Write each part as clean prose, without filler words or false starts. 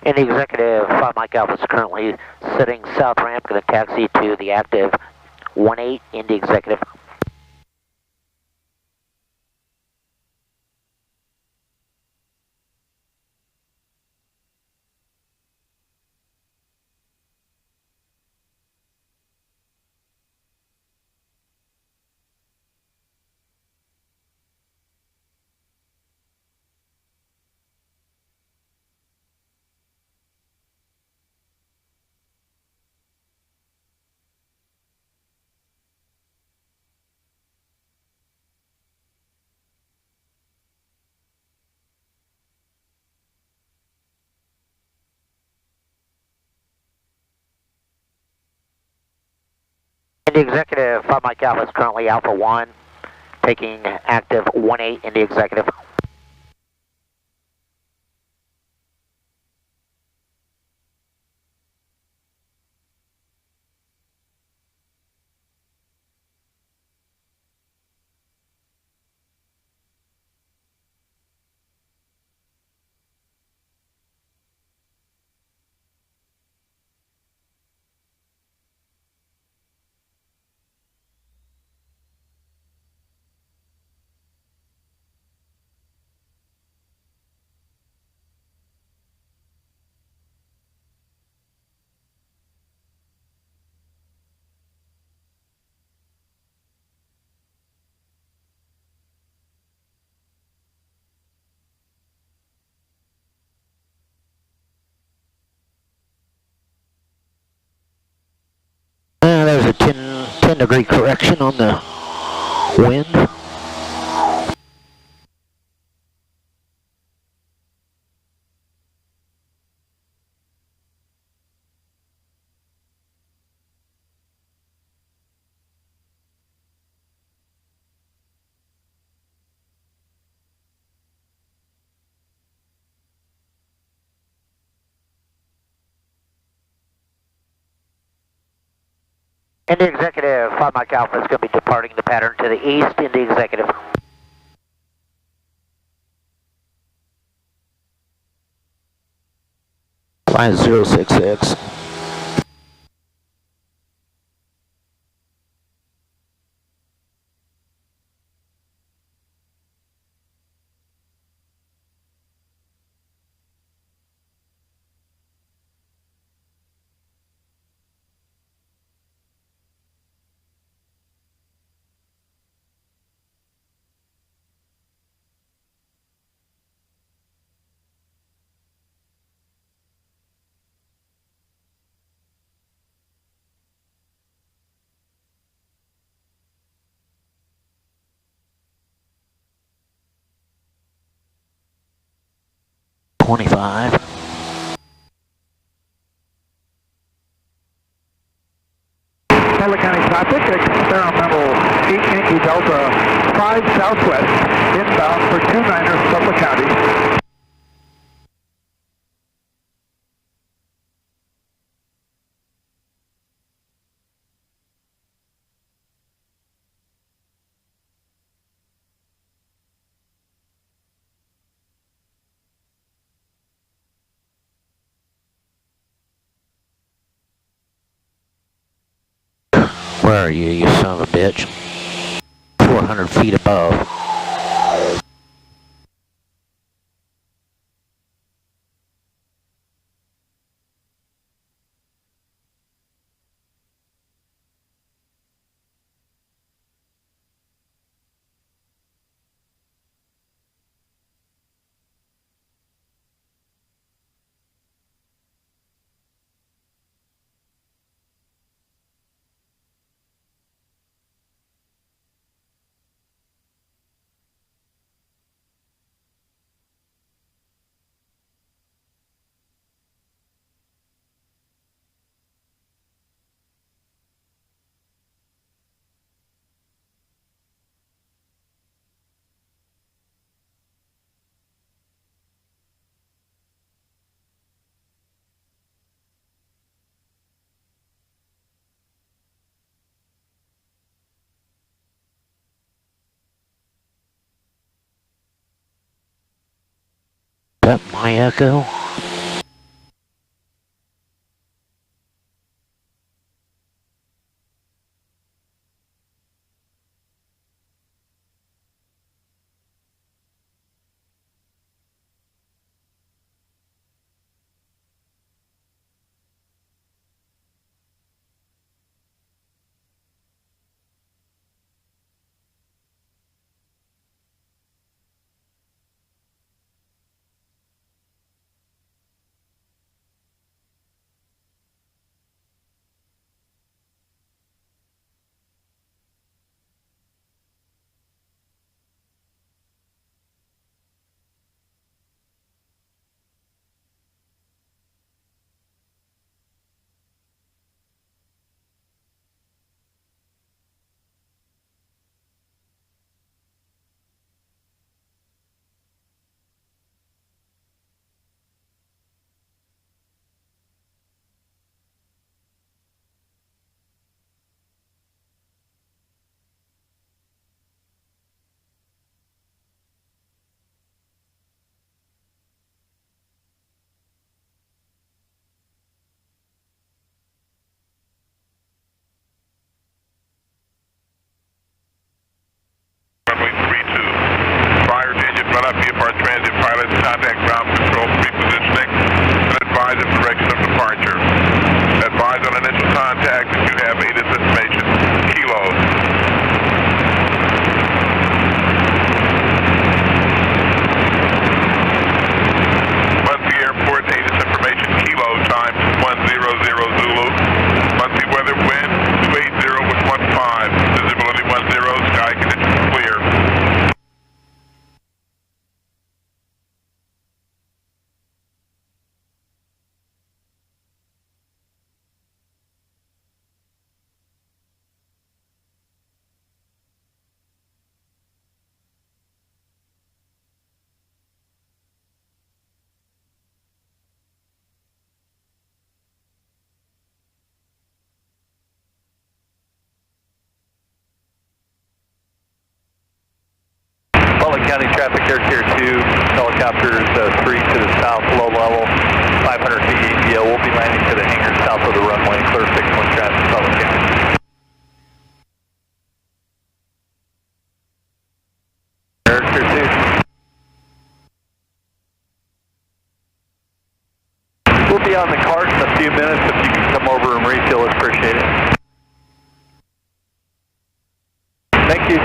In the executive, 5 Mike Alpha is currently sitting south ramp, going to taxi to the active 18 in the executive. In the executive, 5 Mike Alpha is currently Alpha 1, taking active 18 in the executive. There's a 10 degree correction on the wind. In the executive, 5 Mike Alpha is going to be departing the pattern to the east in the executive. Flight 066. Public County traffic, experimental 8 Yankee Delta 5 Southwest, inbound for 29ers, Public County. Where are you, you son of a bitch? 400 feet above. Is that my echo? County traffic here, Tier 2, helicopters 3 to the south, low level, 500 feet ATO. We'll be landing to the hangar south of the runway, clear 6-1 traffic, Bouslog County. Tier 2. We'll be on the cart in a few minutes. If you can come over and refill, it's appreciated. Thank you.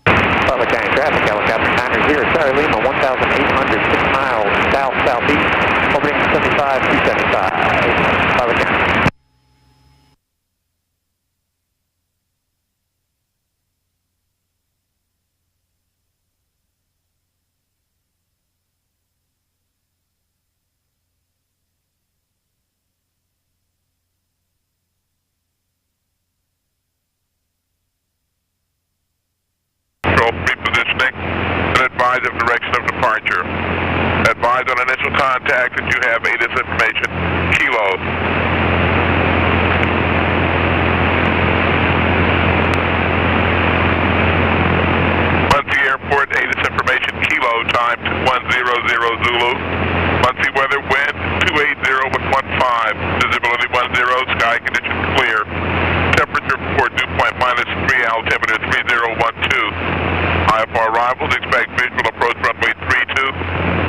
Bouslog County traffic, helicopter 900, Charlie Lima, 1,806 miles south-southeast, orbiting 75-275, Bouslog County. Repositioning and advise of direction of departure. Advise on initial contact that you have ATIS information. Kilo. Muncie Airport, ATIS information. Kilo, time 100 Zulu. Muncie weather, wind 280 with 15. Visibility 10, sky conditions clear. Temperature report dew point -3, altimeter 3012. IFR arrivals, expect visual approach runway 32,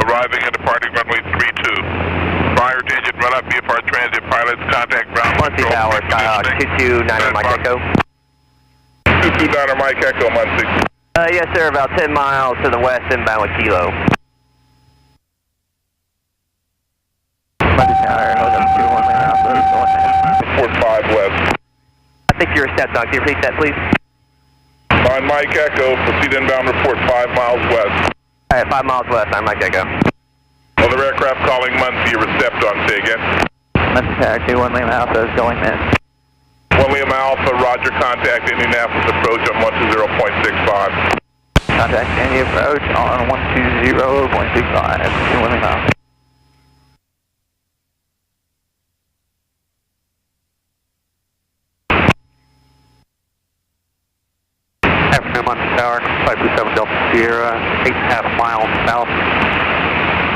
arriving and departing runway 32. Prior to engine run-up, VFR transit pilots contact ground Muncie control. Tower, Skyhawk 229 Mike Echo. 229 Mike Echo, Muncie. Yes sir, about 10 miles to the west, inbound with Kilo. Muncie Tower, hold up 45 west. I think you're a step down. Can you repeat that, please? 9 Mike Echo, proceed inbound report 5 miles west. Alright, 5 miles west, I'm Mike Echo. Other aircraft calling Muncie, reception, say again. Muncie Tower 21 Lima Alpha is going in. 1 Lima Alpha, roger, contact Indianapolis approach on 120.65. Contact any approach on 120.65. 21 Lima Alpha. Afternoon, Muncie Tower, 527 Delta Sierra, 8.5 miles south,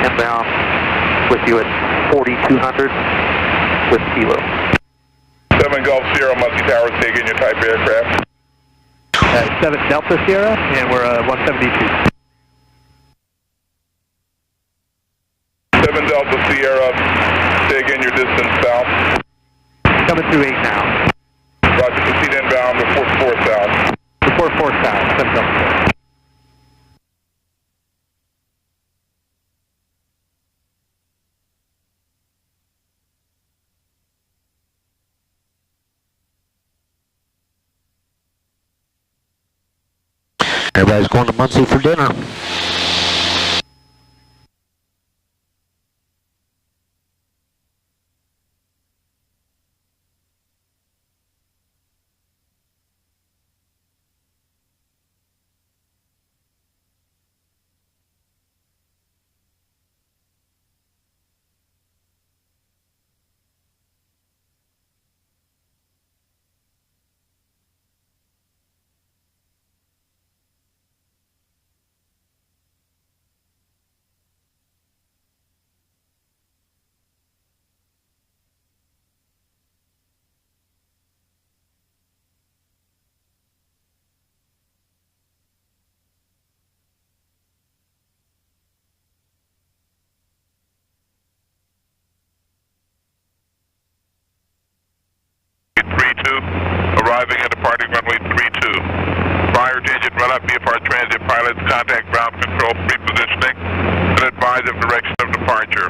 inbound with you at 4200 with Kilo. 7 Gulf Sierra, Muncie Tower, say again your type of aircraft. 7 Delta Sierra, and we're 172. 7 Delta Sierra, say again your distance south. Coming through 8 now. Roger, proceed inbound, report 4 south. Report 4 south, 7 Delta Sierra. Everybody's going to Muncie for dinner. Arriving and departing runway 32. Prior to engine run-up, VFR transit pilots contact ground control repositioning and advise of direction of departure.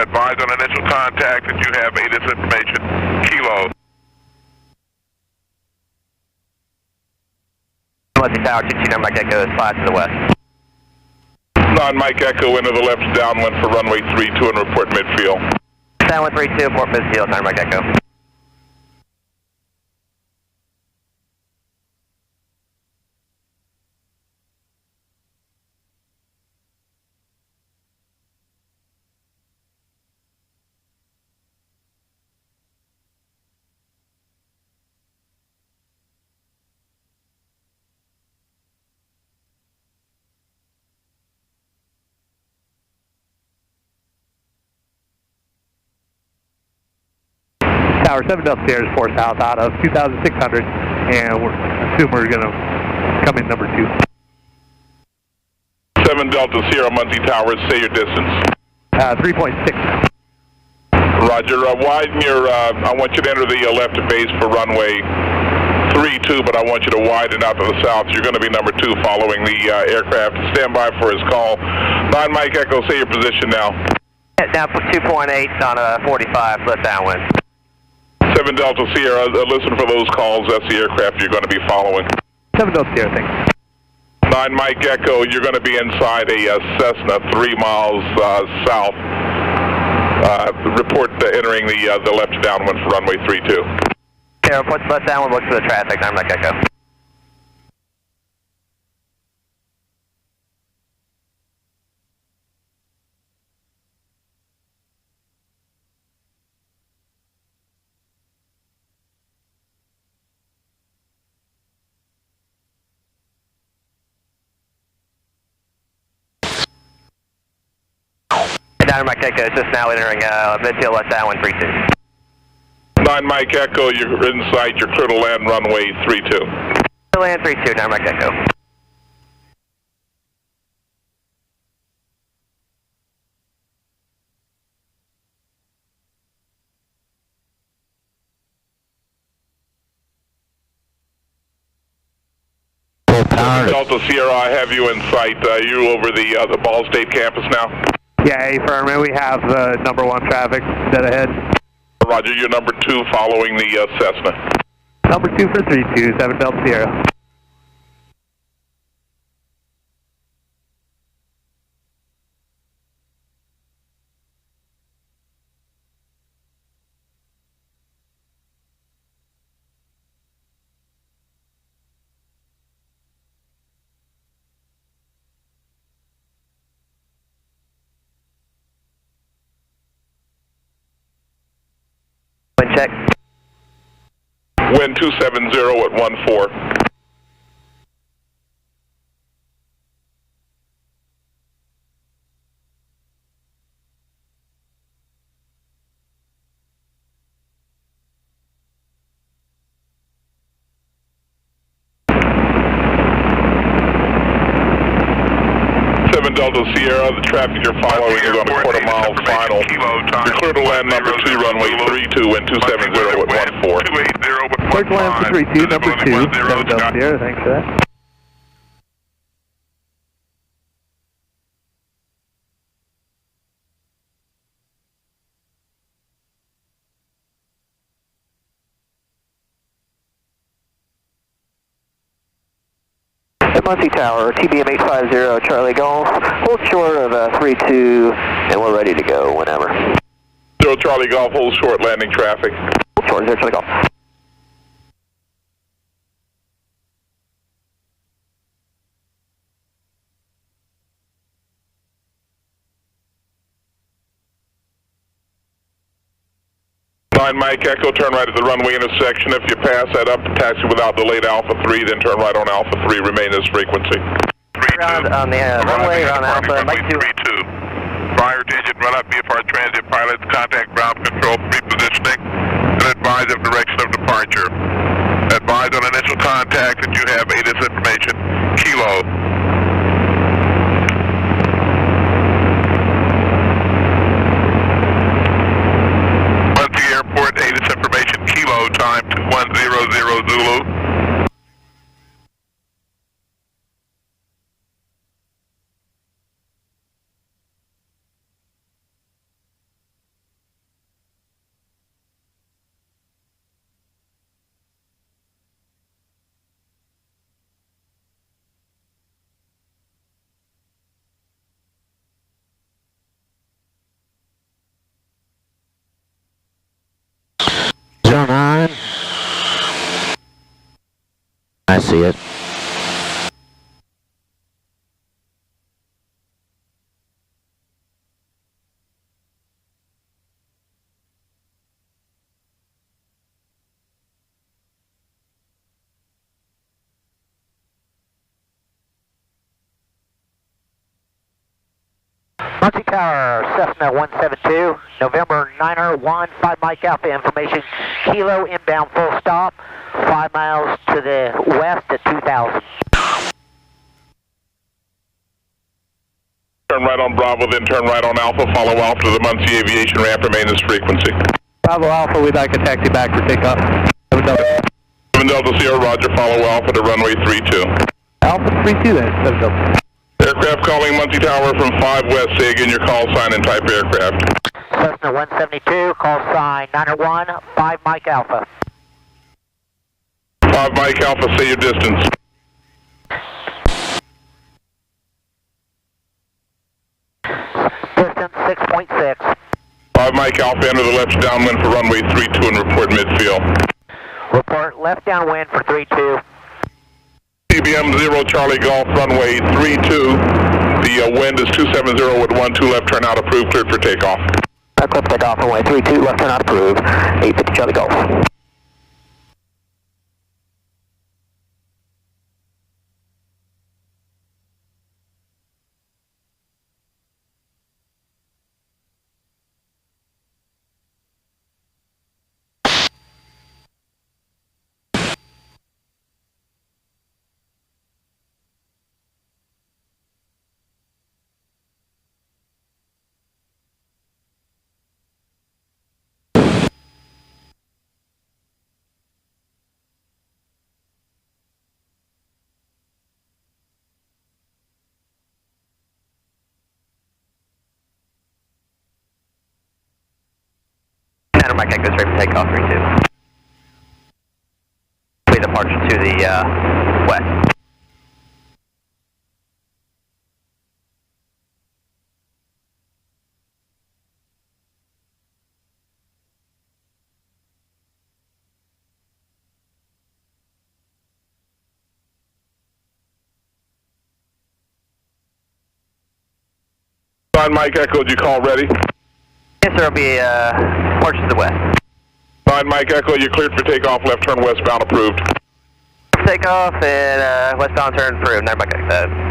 Advise on initial contact that you have ATIS information. Kilo. Muncie Tower 229 Mike Echo is 5 to the west. 9 Mike Echo into the left downwind for runway 32 and report midfield. Downwind 32, port midfield, 9 Mike Echo. Tower 7 Delta Sierra is 4 south out of 2,600, and we're assume we're going to come in number 2. 7 Delta Sierra, Muncie Towers, say your distance. 3.6 now. Roger, widen your, I want you to enter the left of base for runway 32, but I want you to widen out to the south. You're going to be number 2 following the aircraft. Stand by for his call. 9 Mike Echo, say your position now. Down for 2.8 on a 45, left downwind. 7 Delta Sierra, listen for those calls. That's the aircraft you're going to be following. 7 Delta Sierra, thanks. 9 Mike Echo, you're going to be inside a Cessna 3 miles south. Report entering the left downwind for runway 32. Okay, report left downwind, look for the traffic. 9 Mike Echo. Down Mike Echo, just now entering midfield left downwind 32. 9 Mike Echo, you're inside your clear to land runway 32. Clear to land 32, 9 Mike Echo. Delta Sierra, I have you in sight. You over the Ball State campus now? Yeah, affirmative. We have number 1 traffic dead ahead. Roger, you're number 2 following the Cessna. Number 2 for 32, 7 Delta Sierra. Wind check. Wind 270 at 14. Delta Sierra, the traffic you're following is on a quarter-mile final. You're clear to land number 2, runway 32, and 270 at 14. Clear to land for 32, number 2, 7 Delta Sierra, thanks for that. Muncie Tower, TBM 850, Charlie Golf, hold short of 32, and we're ready to go whenever. 0 Charlie Golf, hold short, landing traffic. Hold short, 0 Charlie Golf. Mike Echo, turn right at the runway intersection. If you pass that up, taxi without delay to Alpha 3, then turn right on Alpha 3, remain this frequency. On the runway, on Alpha, Mike 2. Prior to engine run up, VFR transit pilots, contact ground control, repositioning, and advise of direction of departure. Advise on initial contact that you have ATIS information, Kilo. Airport, ATIS information, Kilo, time 2100 Zulu. I see it. Muncie Tower, Cessna 172, November 9er 1, 5 Mike Alpha information, Kilo inbound full stop, 5 miles to the west at 2000. Turn right on Bravo, then turn right on Alpha, follow Alpha to the Muncie Aviation ramp, remain this frequency. Bravo Alpha, we'd like a taxi back for takeoff. 7 Delta Sierra, roger, follow Alpha to runway 32. Alpha 32 then, 7 Delta. Aircraft calling Muncie Tower from 5 West, say again your call sign and type aircraft. Cessna 172, call sign 901, 5 Mike Alpha. 5 Mike Alpha, say your distance. Distance 6.6. 5 Mike Alpha, enter the left downwind for runway 32 and report midfield. Report left downwind for 32. CBM 0 Charlie Golf, runway 32. The wind is 270 with 12 left, turn out approved, cleared for takeoff. Clear for takeoff, runway 32, left turn out approved, 850 Charlie Golf. Mike Echo straight for takeoff, 32. Way departure to the west. Mike Echo, did you call ready? Yes, sir, it'll be departure to the west. 9 Mike Echo, you cleared for takeoff, left turn westbound approved. Takeoff and westbound turn approved, 9 Mike Echo.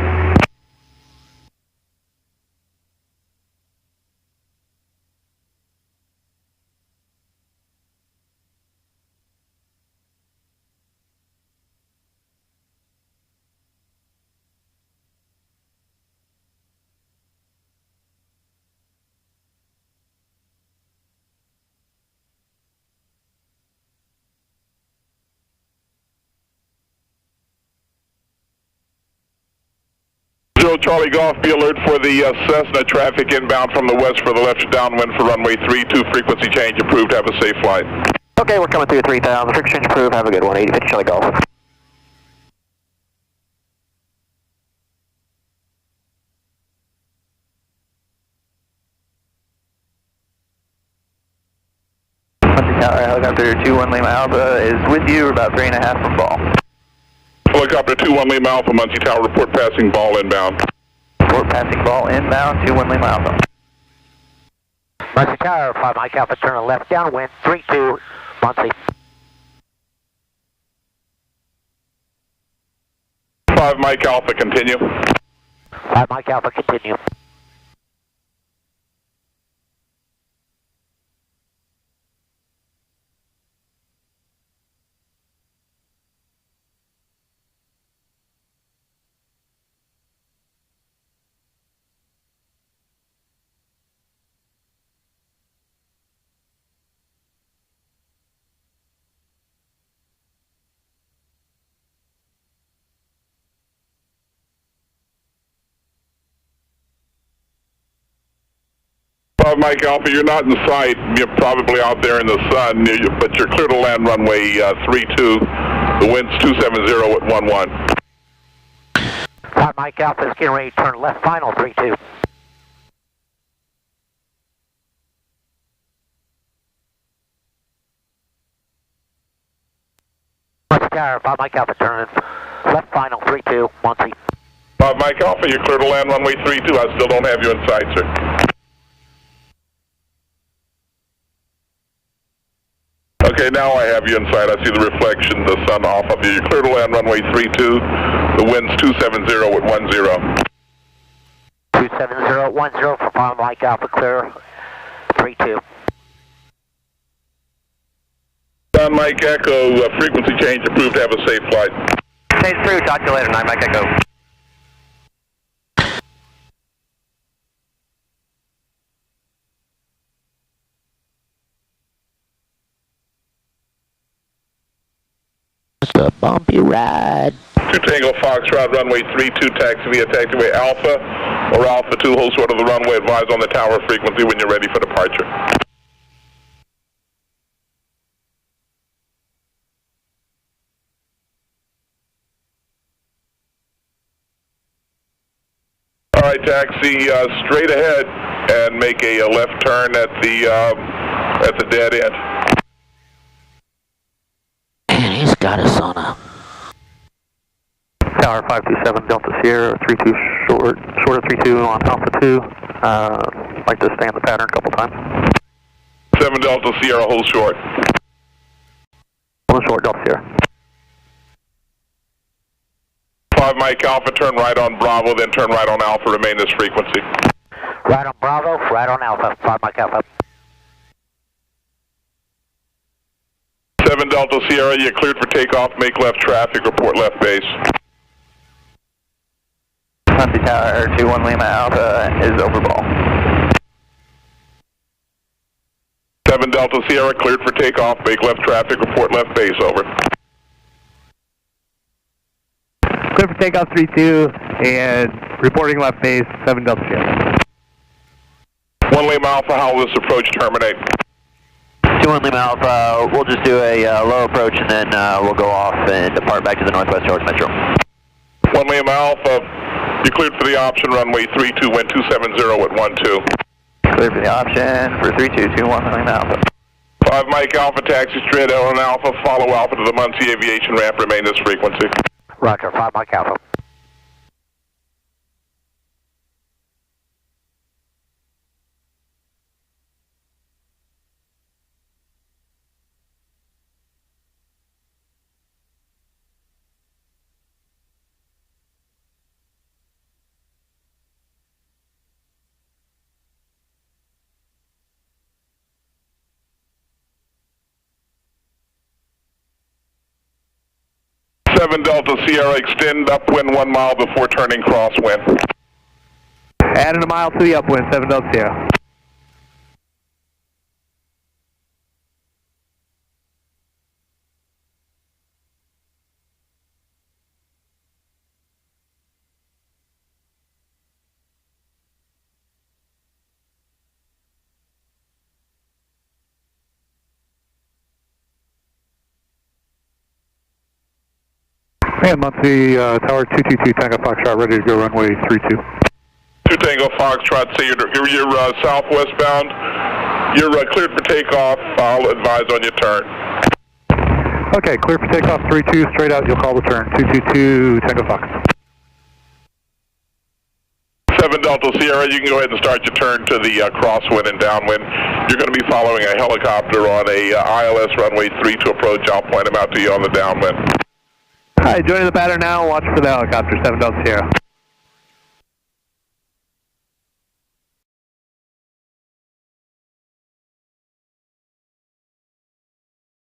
Charlie Golf, be alert for the Cessna traffic inbound from the west for the left downwind for runway 32, frequency change approved, have a safe flight. Okay, we're coming through 3000, frequency change approved, have a good one, 850 Charlie Golf. Muncie Tower, helicopter 21 Lima Alpha is with you, about 3.5 from ball. Helicopter 21 Lima Alpha, Muncie Tower, report passing ball inbound. Report passing ball inbound, 21 Lima Alpha. Muncie Tower, 5 Mike Alpha, turn left downwind, 32, Muncie. 5 Mike Alpha, continue. 5 Mike Alpha, continue. Mike Alpha, you're not in sight. You're probably out there in the sun, but you're clear to land runway 32. The wind's 270 at 11. 5 Mike Alpha is getting ready to turn left final, 32. Muncie Tower, 5 Mike Alpha, turn left final, 32, Muncie. 5 Mike Alpha, you're clear to land runway 32. I still don't have you in sight, sir. Okay, now I have you in sight. I see the reflection, the sun off of you. You're clear to land runway 32. The wind's 270 at 10. 270 27010 for Palm Mike Alpha clear, 32. John Mike Echo, frequency change approved, have a safe flight. Stays through, talk to you later, 9 Mike Echo. It's a bumpy ride. 2 Tango Foxtrot, runway 32, taxi via taxiway Alpha or Alpha 2, hold short of the runway, advise on the tower frequency when you're ready for departure. All right, taxi straight ahead and make a left turn at the dead end. Man, he's got us on a... Tower 527 Delta Sierra, 32 short of 32 on Alpha 2. Like to stay in the pattern a couple times. 7 Delta Sierra, hold short. Hold short, Delta Sierra. 5 Mike Alpha, turn right on Bravo, then turn right on Alpha, remain this frequency. Right on Bravo, right on Alpha, 5 Mike Alpha. 7 Delta Sierra, you're cleared for takeoff, make left traffic, report left base. Muncie Tower 21 Lima Alpha is over ball. 7 Delta Sierra, cleared for takeoff, make left traffic, report left base, over. Clear for takeoff 32 and reporting left base 7 Delta Sierra. 1 Lima Alpha, how will this approach terminate? 21 Lima Alpha, we'll just do a low approach and then we'll go off and depart back to the Northwest Georgia Metro. 1 Lima Alpha, you're cleared for the option, runway 32, wind 270 at 12. Cleared for the option for 3221 Lima Alpha. 5 Mike Alpha, taxi straight on Alpha, follow Alpha to the Muncie Aviation ramp, remain this frequency. Roger, 5 Mike Alpha. Delta Sierra, extend upwind 1 mile before turning crosswind. Adding a mile to the upwind, 7 Delta Sierra. And Muncie Tower 222 Tango Foxtrot, ready to go runway 32. 2 Tango Foxtrot, say you're southwest bound. You're cleared for takeoff. I'll advise on your turn. Okay, clear for takeoff 32, straight out, you'll call the turn. 222 Tango Fox. 7 Delta Sierra, you can go ahead and start your turn to the crosswind and downwind. You're going to be following a helicopter on a ILS runway 3 to approach. I'll point him out to you on the downwind. All right, joining the pattern now. Watch for the helicopter, 7 Delta Sierra.